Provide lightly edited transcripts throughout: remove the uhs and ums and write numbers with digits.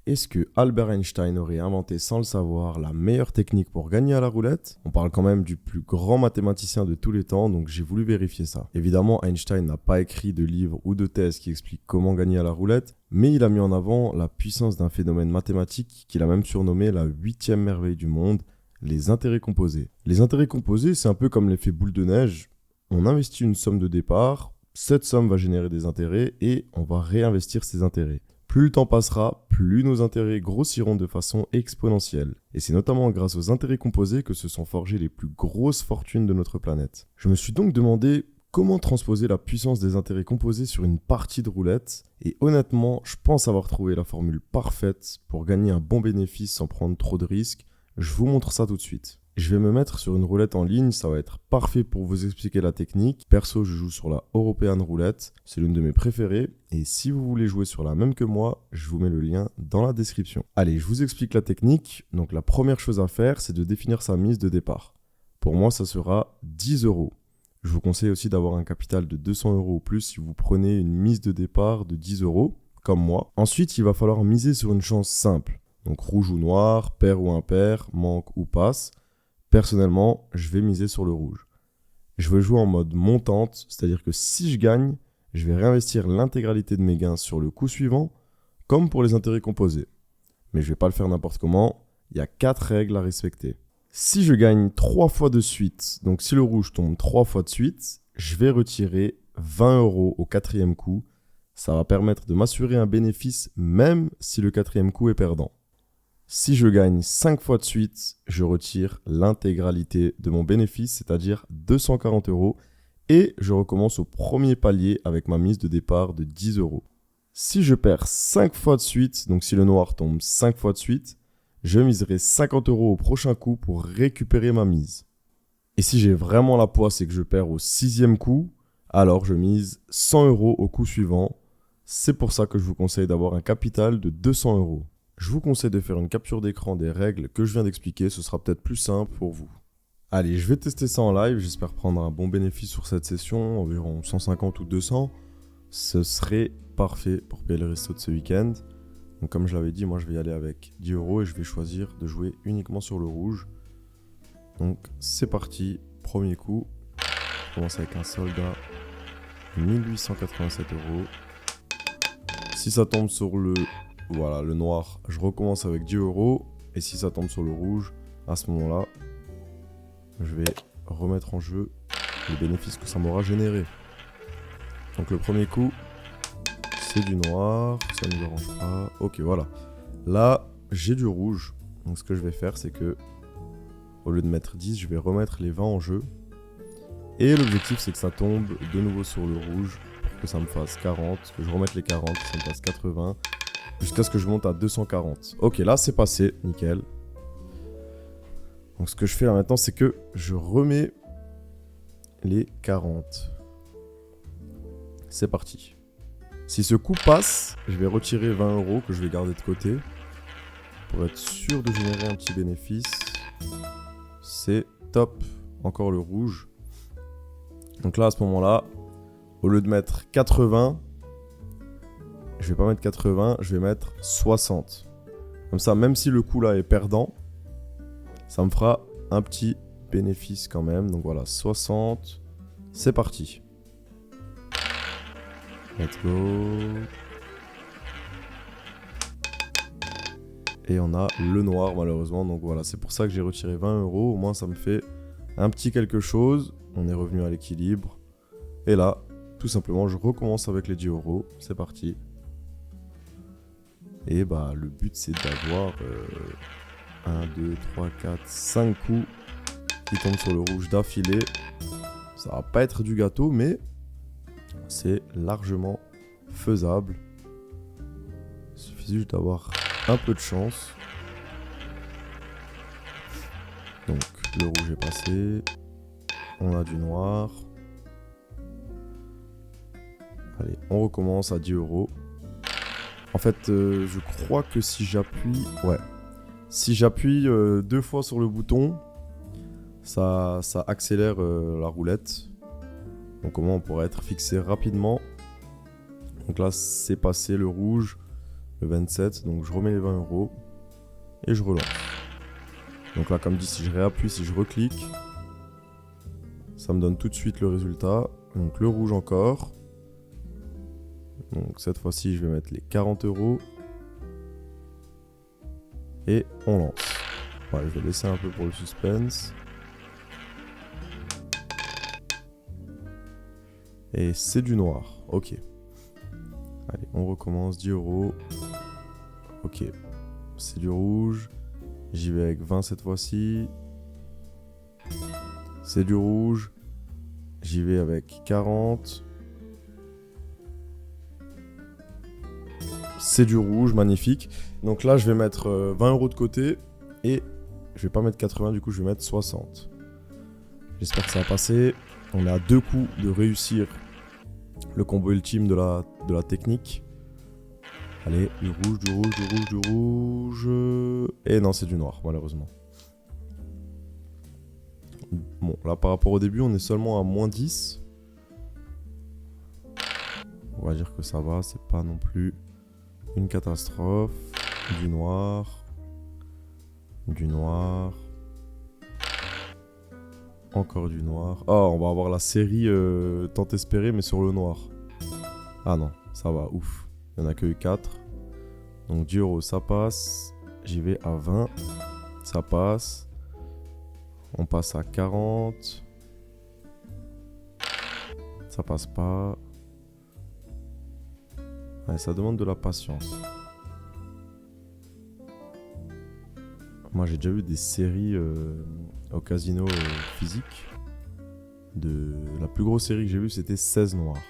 est-ce que Albert Einstein aurait inventé sans le savoir la meilleure technique pour gagner à la roulette? On parle quand même du plus grand mathématicien de tous les temps, donc j'ai voulu vérifier ça. Évidemment, Einstein n'a pas écrit de livre ou de thèse qui explique comment gagner à la roulette, mais il a mis en avant la puissance d'un phénomène mathématique qu'il a même surnommé la 8e merveille du monde, les intérêts composés. Les intérêts composés, c'est un peu comme l'effet boule de neige. On investit une somme de départ, cette somme va générer des intérêts et on va réinvestir ces intérêts. Plus le temps passera, plus nos intérêts grossiront de façon exponentielle. Et c'est notamment grâce aux intérêts composés que se sont forgées les plus grosses fortunes de notre planète. Je me suis donc demandé comment transposer la puissance des intérêts composés sur une partie de roulette. Et honnêtement, je pense avoir trouvé la formule parfaite pour gagner un bon bénéfice sans prendre trop de risques. Je vous montre ça tout de suite. Je vais me mettre sur une roulette en ligne, ça va être parfait pour vous expliquer la technique. Perso, je joue sur la European Roulette, c'est l'une de mes préférées. Et si vous voulez jouer sur la même que moi, je vous mets le lien dans la description. Allez, je vous explique la technique. Donc la première chose à faire, c'est de définir sa mise de départ. Pour moi, ça sera 10 euros. Je vous conseille aussi d'avoir un capital de 200 euros ou plus si vous prenez une mise de départ de 10 euros, comme moi. Ensuite, il va falloir miser sur une chance simple. Donc rouge ou noir, pair ou impair, manque ou passe. Personnellement, je vais miser sur le rouge. Je vais jouer en mode montante, c'est-à-dire que si je gagne, je vais réinvestir l'intégralité de mes gains sur le coup suivant, comme pour les intérêts composés. Mais je ne vais pas le faire n'importe comment, il y a 4 règles à respecter. Si je gagne 3 fois de suite, donc si le rouge tombe 3 fois de suite, je vais retirer 20 euros au 4e coup. Ça va permettre de m'assurer un bénéfice même si le 4e coup est perdant. Si je gagne 5 fois de suite, je retire l'intégralité de mon bénéfice, c'est-à-dire 240 euros, et je recommence au premier palier avec ma mise de départ de 10 euros. Si je perds 5 fois de suite, donc si le noir tombe 5 fois de suite, je miserai 50 euros au prochain coup pour récupérer ma mise. Et si j'ai vraiment la poisse et que je perds au 6e coup, alors je mise 100 euros au coup suivant. C'est pour ça que je vous conseille d'avoir un capital de 200 euros. Je vous conseille de faire une capture d'écran des règles que je viens d'expliquer, ce sera peut-être plus simple pour vous. Allez, je vais tester ça en live, j'espère prendre un bon bénéfice sur cette session, environ 150 ou 200. Ce serait parfait pour payer le resto de ce week-end. Donc comme je l'avais dit, moi je vais y aller avec 10 euros et je vais choisir de jouer uniquement sur le rouge. Donc c'est parti, premier coup. Je commence avec un soldat, 1887 euros. Si ça tombe sur le noir, je recommence avec 10 euros. Et si ça tombe sur le rouge, à ce moment-là, je vais remettre en jeu les bénéfices que ça m'aura généré. Donc le premier coup, c'est du noir, ça ne me dérange pas. Ok, voilà. Là, j'ai du rouge. Donc ce que je vais faire, c'est que, au lieu de mettre 10, je vais remettre les 20 en jeu. Et l'objectif, c'est que ça tombe de nouveau sur le rouge, pour que ça me fasse 40, que je remette les 40, que ça me fasse 80. Jusqu'à ce que je monte à 240. Ok, là c'est passé, nickel. Donc ce que je fais là maintenant, c'est que je remets les 40. C'est parti. Si ce coup passe, je vais retirer 20 euros que je vais garder de côté pour être sûr de générer un petit bénéfice. C'est top. Encore le rouge. Donc là, à ce moment-là, au lieu de mettre 80, je vais pas mettre 80, je vais mettre 60. Comme ça, même si le coup là est perdant, ça me fera un petit bénéfice quand même. Donc voilà, 60. C'est parti. Let's go. Et on a le noir malheureusement. Donc voilà, c'est pour ça que j'ai retiré 20 euros. Au moins, ça me fait un petit quelque chose. On est revenu à l'équilibre. Et là, tout simplement, je recommence avec les 10 euros. C'est parti. Et bah le but c'est d'avoir 1, 2, 3, 4, 5 coups qui tombent sur le rouge d'affilée. Ça va pas être du gâteau mais c'est largement faisable. Il suffit juste d'avoir un peu de chance. Donc le rouge est passé. On a du noir. Allez, on recommence à 10 euros. En fait, je crois que si j'appuie... Ouais. Si j'appuie 2 fois sur le bouton, ça accélère la roulette. Donc au moins on pourrait être fixé rapidement. Donc là, c'est passé le rouge. le 27. Donc je remets les 20 euros et je relance. Donc là, comme dit, si je réappuie, si je reclique, ça me donne tout de suite le résultat. Donc le rouge encore. Donc cette fois-ci, je vais mettre les 40 euros. Et on lance. Ouais, je vais laisser un peu pour le suspense. Et c'est du noir. Ok. Allez, on recommence. 10 euros. Ok. C'est du rouge. J'y vais avec 20 cette fois-ci. C'est du rouge. J'y vais avec 40. C'est du rouge, magnifique. Donc là, je vais mettre 20 euros de côté. Et je vais pas mettre 80, du coup, je vais mettre 60. J'espère que ça va passer. On est à 2 coups de réussir le combo ultime de la technique. Allez, du rouge, du rouge, du rouge, du rouge. Et non, c'est du noir, malheureusement. Bon, là, par rapport au début, on est seulement à moins 10. On va dire que ça va, c'est pas non plus une catastrophe. Du noir. Du noir. Encore du noir. Oh, on va avoir la série tant espérée, mais sur le noir. Ah non, ça va, ouf. Il n'y en a que eu 4. Donc 10 euros, ça passe. J'y vais à 20. Ça passe. On passe à 40. Ça passe pas. Ouais, ça demande de la patience. Moi, j'ai déjà vu des séries au casino physique. La plus grosse série que j'ai vue, c'était 16 noirs.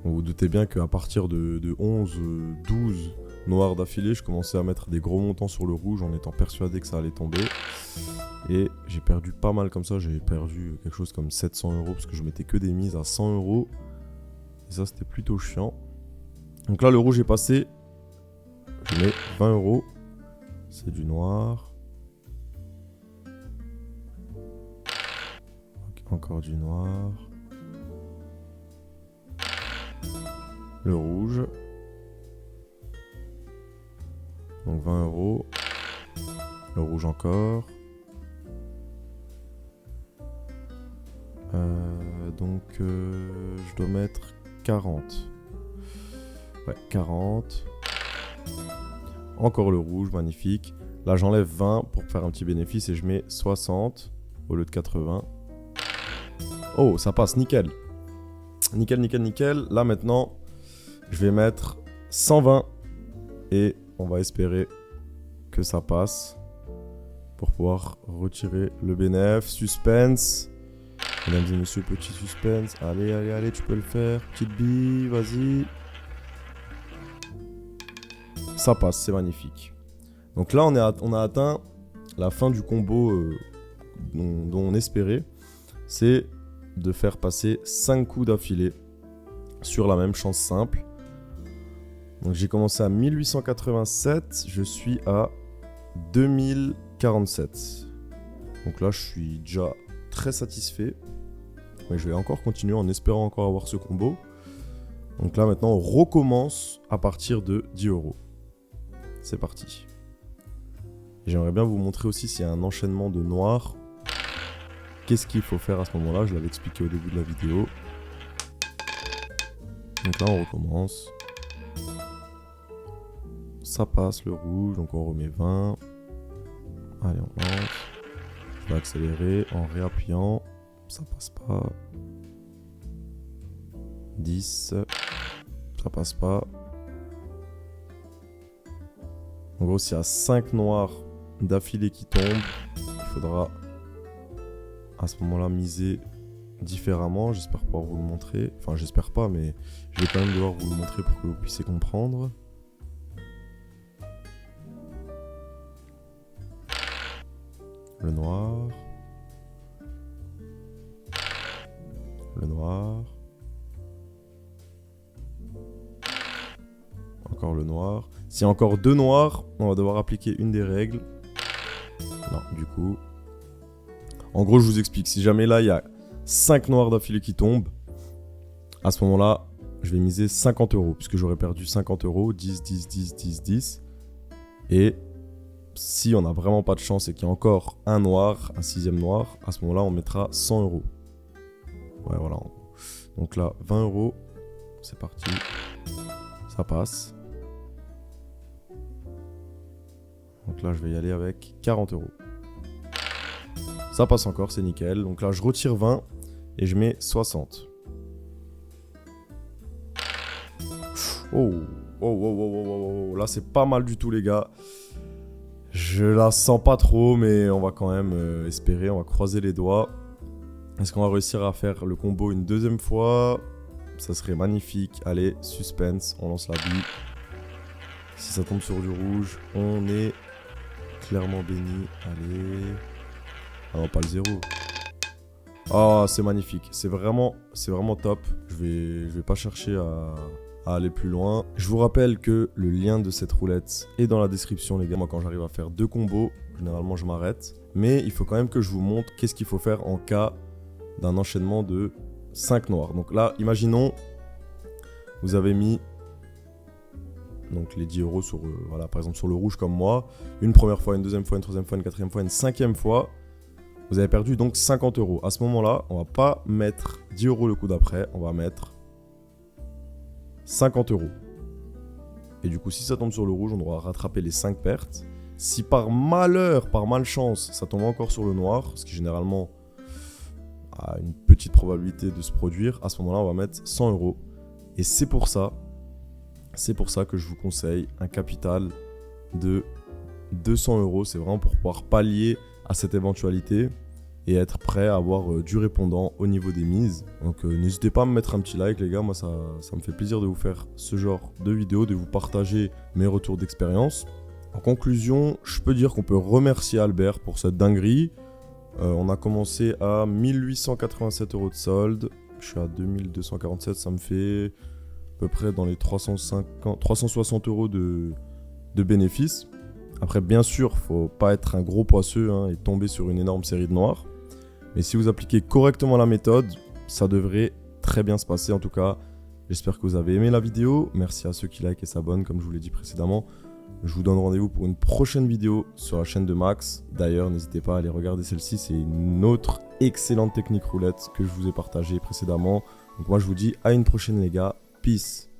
Vous vous doutez bien qu'à partir de 11, 12 noirs d'affilée, je commençais à mettre des gros montants sur le rouge en étant persuadé que ça allait tomber. Et j'ai perdu pas mal comme ça. J'ai perdu quelque chose comme 700 euros parce que je mettais que des mises à 100 euros. Et ça, c'était plutôt chiant. Donc là, le rouge est passé. Je mets 20 euros. C'est du noir. Encore du noir. Le rouge. Donc 20 euros. Le rouge encore. Je dois mettre 40. Ouais, 40. Encore le rouge, magnifique. Là, j'enlève 20 pour faire un petit bénéfice et je mets 60 au lieu de 80. Oh, ça passe, nickel. Nickel, nickel, nickel. Là, maintenant, je vais mettre 120 et on va espérer que ça passe pour pouvoir retirer le bénéfice. Suspense. Mesdames et messieurs, petit suspense. Allez, allez, allez, tu peux le faire. Petite bille, vas-y. Ça passe, c'est magnifique. Donc là, on a atteint la fin du combo dont on espérait. C'est de faire passer 5 coups d'affilée sur la même chance simple. Donc j'ai commencé à 1887, je suis à 2047. Donc là, je suis déjà très satisfait. Mais je vais encore continuer en espérant encore avoir ce combo. Donc là, maintenant, on recommence à partir de 10 euros. C'est parti. J'aimerais bien vous montrer aussi s'il y a un enchaînement de noirs. Qu'est-ce qu'il faut faire à ce moment-là? Je l'avais expliqué au début de la vidéo. Donc là, on recommence. Ça passe le rouge, donc on remet 20. Allez, on lance. Je vais accélérer en réappuyant. Ça passe pas. 10. Ça passe pas. En gros, s'il y a 5 noirs d'affilée qui tombent, il faudra à ce moment-là miser différemment. J'espère pouvoir vous le montrer. Enfin, j'espère pas, mais je vais quand même devoir vous le montrer pour que vous puissiez comprendre. Le noir. Le noir. Encore le noir. S'il y a encore 2 noirs, on va devoir appliquer une des règles. Non, du coup. En gros, je vous explique. Si jamais là, il y a 5 noirs d'affilée qui tombent, à ce moment-là, je vais miser 50 euros, puisque j'aurais perdu 50 euros, 10, 10, 10, 10, 10. Et si on n'a vraiment pas de chance et qu'il y a encore un noir, un 6e noir, à ce moment-là, on mettra 100 euros. Ouais, voilà. Donc là, 20 euros. C'est parti. Ça passe. Donc là, je vais y aller avec 40 euros. Ça passe encore, c'est nickel. Donc là, je retire 20 et je mets 60. Oh, oh, oh, oh, oh, oh. Là, c'est pas mal du tout, les gars. Je la sens pas trop, mais on va quand même espérer. On va croiser les doigts. Est-ce qu'on va réussir à faire le combo une deuxième fois? Ça serait magnifique. Allez, suspense, on lance la bille. Si ça tombe sur du rouge, on est clairement béni. Allez. Ah non, pas le 0. Ah, c'est magnifique. C'est vraiment top. Je vais pas chercher à aller plus loin. Je vous rappelle que le lien de cette roulette est dans la description, les gars. Moi, quand j'arrive à faire 2 combos, généralement, je m'arrête. Mais il faut quand même que je vous montre qu'est-ce qu'il faut faire en cas d'un enchaînement de 5 noirs. Donc là, imaginons, vous avez mis donc les 10 euros sur, voilà, par exemple sur le rouge comme moi. Une première fois, une deuxième fois, une troisième fois, une quatrième fois, une cinquième fois. Vous avez perdu donc 50 euros. À ce moment-là, on va pas mettre 10 euros le coup d'après, on va mettre 50 euros. Et du coup, si ça tombe sur le rouge, on devra rattraper les 5 pertes. Si par malheur, par malchance, ça tombe encore sur le noir, ce qui généralement a une petite probabilité de se produire, à ce moment-là, on va mettre 100 euros. Et c'est pour ça que je vous conseille un capital de 200 euros. C'est vraiment pour pouvoir pallier à cette éventualité et être prêt à avoir du répondant au niveau des mises. Donc n'hésitez pas à me mettre un petit like, les gars. Moi, ça me fait plaisir de vous faire ce genre de vidéo, de vous partager mes retours d'expérience. En conclusion, je peux dire qu'on peut remercier Albert pour cette dinguerie. On a commencé à 1887 euros de solde. Je suis à 2247, ça me fait à peu près dans les 360 euros de bénéfices. Après, bien sûr, faut pas être un gros poisseux et tomber sur une énorme série de noirs. Mais si vous appliquez correctement la méthode, ça devrait très bien se passer. En tout cas, j'espère que vous avez aimé la vidéo. Merci à ceux qui like et s'abonnent, comme je vous l'ai dit précédemment. Je vous donne rendez-vous pour une prochaine vidéo sur la chaîne de Max. D'ailleurs, n'hésitez pas à aller regarder celle-ci. C'est une autre excellente technique roulette que je vous ai partagée précédemment. Donc moi, je vous dis à une prochaine, les gars. Peace.